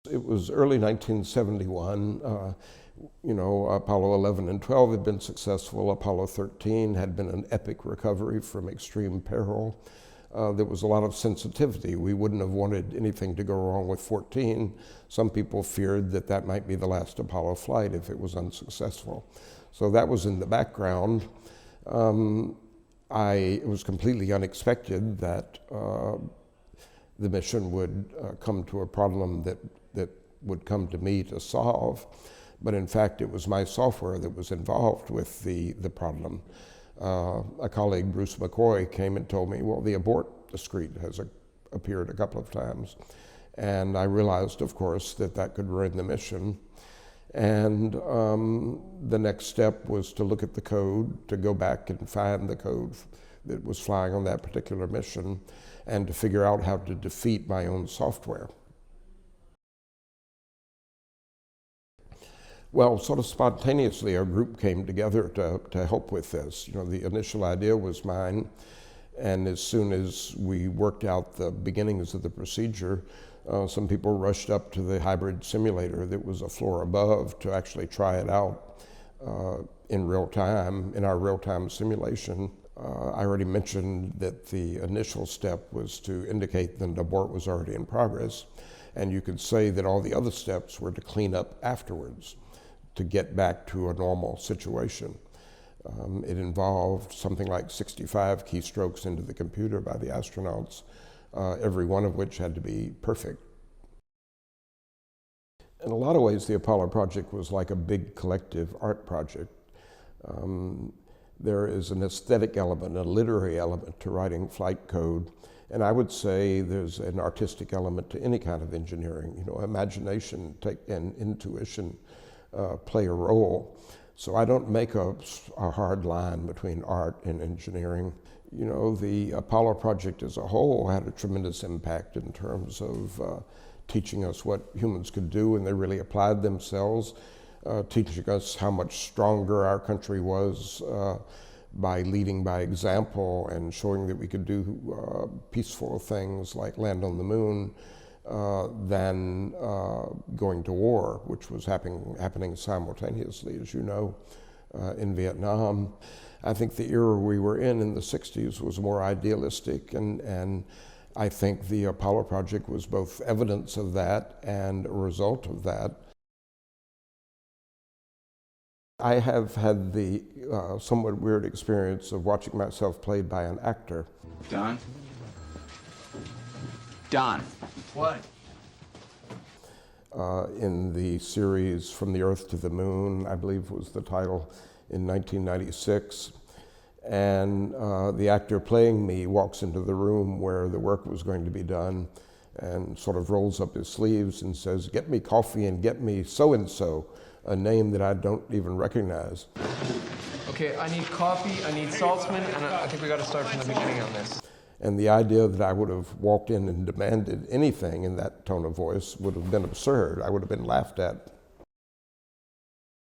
It was early 1971. Apollo 11 and 12 had been successful. Apollo 13 had been an epic recovery from extreme peril. There was a lot of sensitivity. We wouldn't have wanted anything to go wrong with 14. Some people feared that that might be the last Apollo flight if it was unsuccessful. So that was in the background. It was completely unexpected that the mission would come to a problem that would come to me to solve. But in fact, it was my software that was involved with the problem. A colleague, Bruce McCoy, came and told me, well, the abort discrete has appeared a couple of times. And I realized, of course, that could ruin the mission. And the next step was to look at the code, to go back and find the code that was flying on that particular mission, and to figure out how to defeat my own software. Well, sort of spontaneously, our group came together to help with this. The initial idea was mine, and as soon as we worked out the beginnings of the procedure, some people rushed up to the hybrid simulator that was a floor above to actually try it out in real time, in our real-time simulation. I already mentioned that the initial step was to indicate that an abort was already in progress, and you could say that all the other steps were to clean up afterwards, to get back to a normal situation. It involved something like 65 keystrokes into the computer by the astronauts, every one of which had to be perfect. In a lot of ways, the Apollo project was like a big collective art project. There is an aesthetic element, a literary element to writing flight code, and I would say there's an artistic element to any kind of engineering. Imagination and intuition play a role. So I don't make a hard line between art and engineering. The Apollo project as a whole had a tremendous impact in terms of teaching us what humans could do, and they really applied themselves, teaching us how much stronger our country was by leading by example and showing that we could do peaceful things like land on the moon, than going to war, which was happening simultaneously, as you know, in Vietnam. I think the era we were in the 60s was more idealistic, and I think the Apollo project was both evidence of that and a result of that. I have had the somewhat weird experience of watching myself played by an actor. Don? Don. What? In the series From the Earth to the Moon, I believe was the title, in 1996. And the actor playing me walks into the room where the work was going to be done and sort of rolls up his sleeves and says, "Get me coffee and get me so-and-so," a name that I don't even recognize. Okay, I need coffee, I need Saltzman, and I think we got to start from the beginning on this. And the idea that I would have walked in and demanded anything in that tone of voice would have been absurd. I would have been laughed at.